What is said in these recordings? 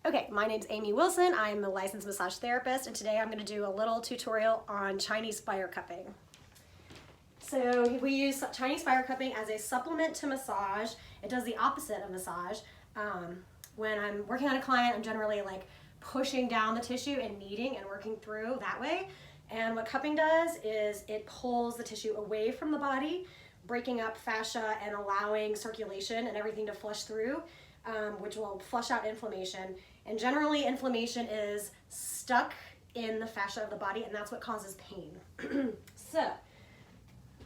Okay, my name's Amy Wilson. I'm a licensed massage therapist, and today I'm going to do a little tutorial on Chinese fire cupping. So we use Chinese fire cupping as a supplement to massage. It does the opposite of massage. When I'm working on a client, I'm generally like pushing down the tissue and kneading and working through that way. And what cupping does is it pulls the tissue away from the body, breaking up fascia and allowing circulation and everything to flush through, which will flush out inflammation. And generally inflammation is stuck in the fascia of the body, and that's what causes pain. So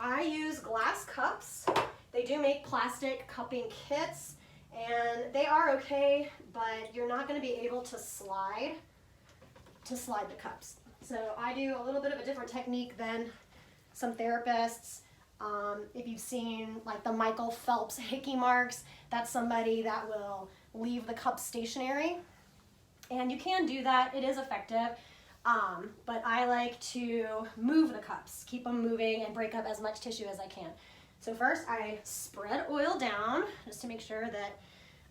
I use glass cups. They do make plastic cupping kits, and they are okay, but you're not going to be able to slide the cups. So I do a little bit of a different technique than some therapists. If you've seen like the Michael Phelps hickey marks, that's somebody that will leave the cup stationary. And you can do that, it is effective, but I like to move the cups, keep them moving and break up as much tissue as I can. So first I spread oil down just to make sure that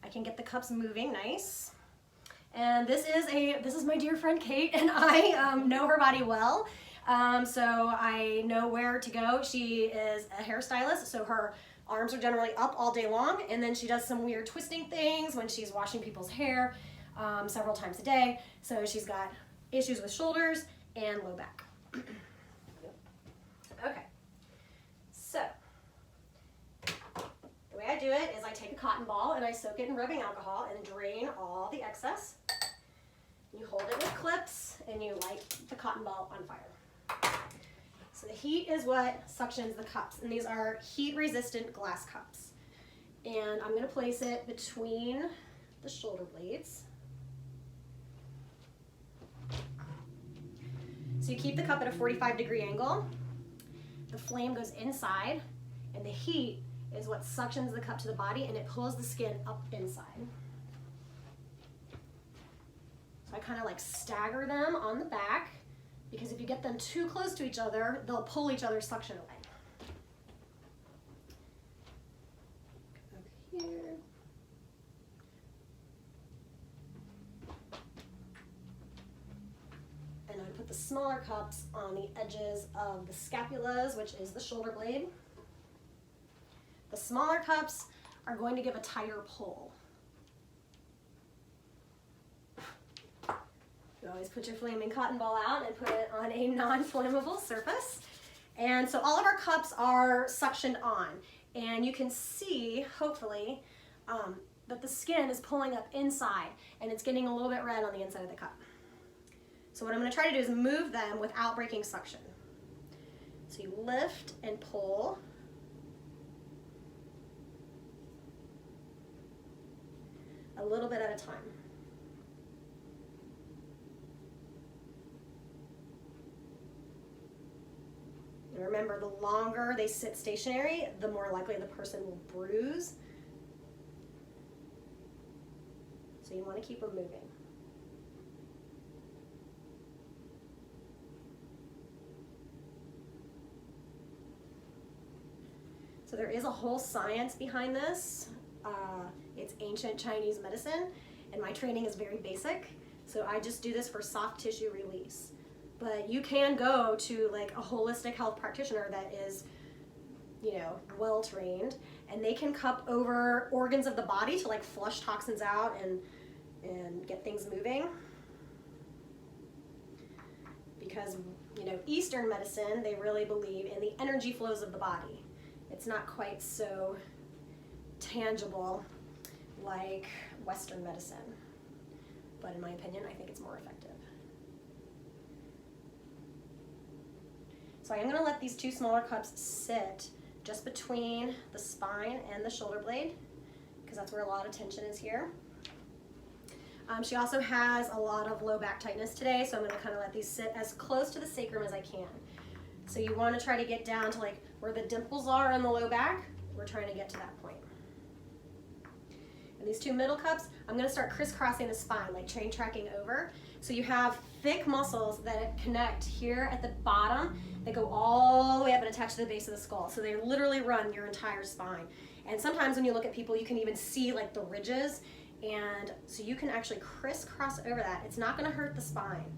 I can get the cups moving nice. And this is my dear friend Kate, and I know her body well. So I know where to go. She is a hairstylist, so her arms are generally up all day long, and then she does some weird twisting things when she's washing people's hair several times a day. So she's got issues with shoulders and low back. Okay, so the way I do it is I take a cotton ball and I soak it in rubbing alcohol and drain all the excess. You hold it with clips and you light the cotton ball on fire. So the heat is what suctions the cups, and these are heat-resistant glass cups. And I'm going to place it between the shoulder blades. So you keep the cup at a 45-degree angle. The flame goes inside, and the heat is what suctions the cup to the body, and it pulls the skin up inside. So I kind of like stagger them on the back, because if you get them too close to each other, they'll pull each other's suction away. Over here. And I put the smaller cups on the edges of the scapulas, which is the shoulder blade. The smaller cups are going to give a tighter pull. You always put your flaming cotton ball out and put it on a non-flammable surface. And so all of our cups are suctioned on, and you can see, hopefully, that the skin is pulling up inside, and it's getting a little bit red on the inside of the cup. So what I'm going to try to do is move them without breaking suction. So you lift and pull. A little bit at a time. And remember, the longer they sit stationary, the more likely the person will bruise. So you want to keep them moving. So there is a whole science behind this. It's ancient Chinese medicine, and my training is very basic. So I just do this for soft tissue release. But you can go to like a holistic health practitioner that is, well trained, and they can cup over organs of the body to like flush toxins out and get things moving. Because, Eastern medicine, they really believe in the energy flows of the body. It's not quite so tangible like Western medicine. But in my opinion, I think it's more effective. So I am going to let these two smaller cups sit just between the spine and the shoulder blade, because that's where a lot of tension is here. She also has a lot of low back tightness today, so I'm going to kind of let these sit as close to the sacrum as I can. So you want to try to get down to like where the dimples are in the low back. We're trying to get to that point. And these two middle cups, I'm going to start crisscrossing the spine, like train tracking over. So you have thick muscles that connect here at the bottom. They go all the way up and attach to the base of the skull. So they literally run your entire spine. And sometimes when you look at people, you can even see like the ridges And so you can actually crisscross over that. It's not gonna hurt the spine,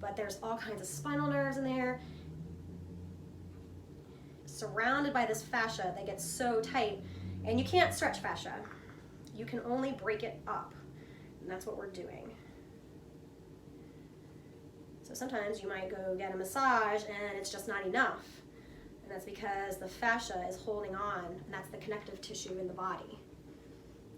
but there's all kinds of spinal nerves in there, surrounded by this fascia that gets so tight, and you can't stretch fascia. You can only break it up, and that's what we're doing. So sometimes you might go get a massage and it's just not enough, and that's because the fascia is holding on, and that's the connective tissue in the body.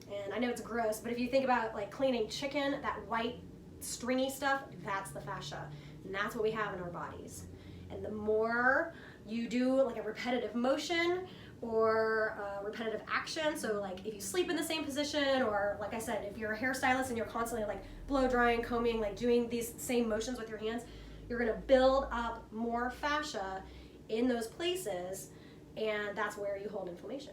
And I know it's gross, but if you think about like cleaning chicken, that white stringy stuff, that's the fascia, and that's what we have in our bodies. And the more you do like a repetitive motion or a repetitive action, so like if you sleep in the same position, or like I said, if you're a hairstylist and you're constantly like blow drying, combing, like doing these same motions with your hands, you're gonna build up more fascia in those places, and that's where you hold inflammation.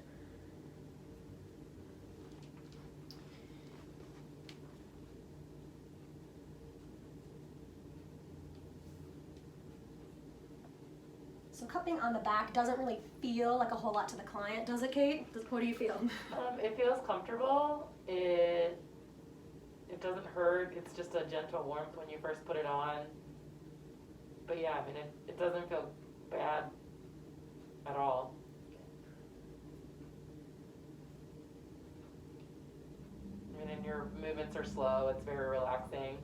So cupping on the back doesn't really feel like a whole lot to the client, does it, Kate? What do you feel? It feels comfortable. It doesn't hurt. It's just a gentle warmth when you first put it on. But yeah, I mean, it doesn't feel bad at all. I mean, and your movements are slow. It's very relaxing.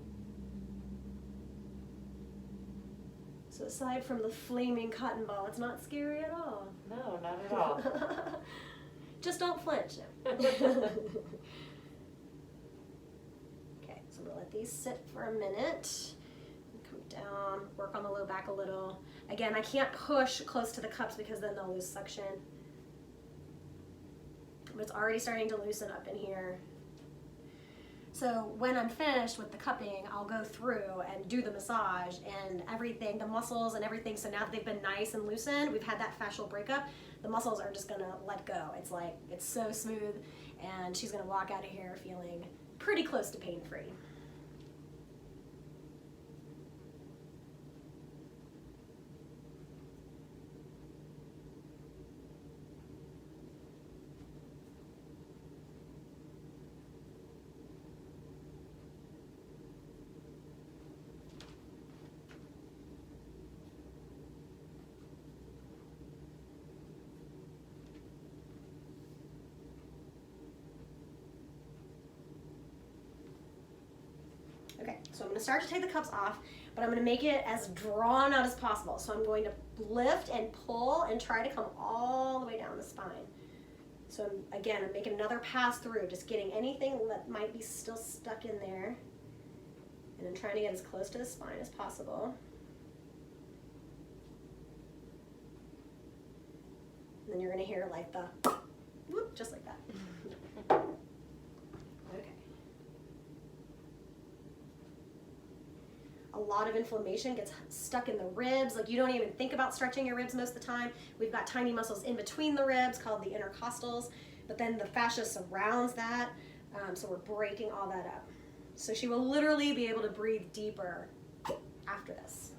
So aside from the flaming cotton ball, it's not scary at all. No, not at all. Just don't flinch. Okay, so I'm gonna let these sit for a minute. Come down, work on the low back a little. Again, I can't push close to the cups because then they'll lose suction. But it's already starting to loosen up in here. So when I'm finished with the cupping, I'll go through and do the massage and everything, the muscles and everything. So now that they've been nice and loosened, we've had that fascial breakup, the muscles are just gonna let go. It's like, it's so smooth, and she's gonna walk out of here feeling pretty close to pain-free. Okay, so I'm gonna start to take the cups off, but I'm gonna make it as drawn out as possible. So I'm going to lift and pull and try to come all the way down the spine. So I'm making another pass through, just getting anything that might be still stuck in there. And I'm trying to get as close to the spine as possible. And then you're gonna hear like the whoop, just like that. Okay. A lot of inflammation gets stuck in the ribs. Like, you don't even think about stretching your ribs most of the time. We've got tiny muscles in between the ribs called the intercostals, but then the fascia surrounds that, so we're breaking all that up. So she will literally be able to breathe deeper after this.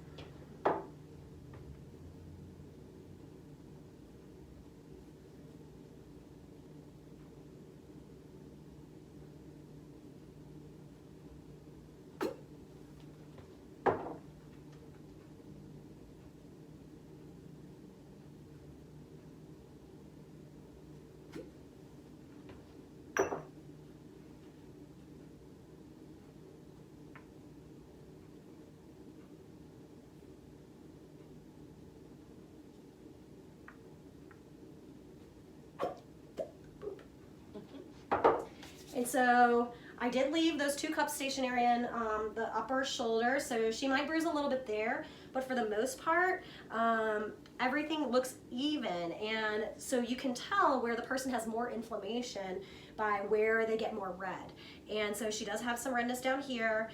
And so I did leave those 2 cups stationary in the upper shoulder, so she might bruise a little bit there, but for the most part, everything looks even. And so you can tell where the person has more inflammation by where they get more red. And so she does have some redness down here.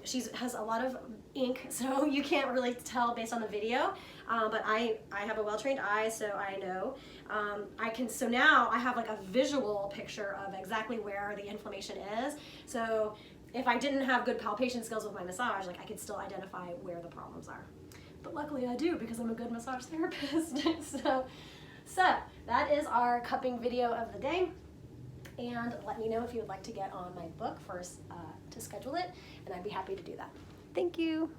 She has a lot of ink, so you can't really tell based on the video, but I have a well-trained eye, so I know. So now I have like a visual picture of exactly where the inflammation is. So if I didn't have good palpation skills with my massage, like, I could still identify where the problems are. But luckily I do, because I'm a good massage therapist. So that is our cupping video of the day. and let me know if you would like to get on my book first to schedule it, and I'd be happy to do that. Thank you.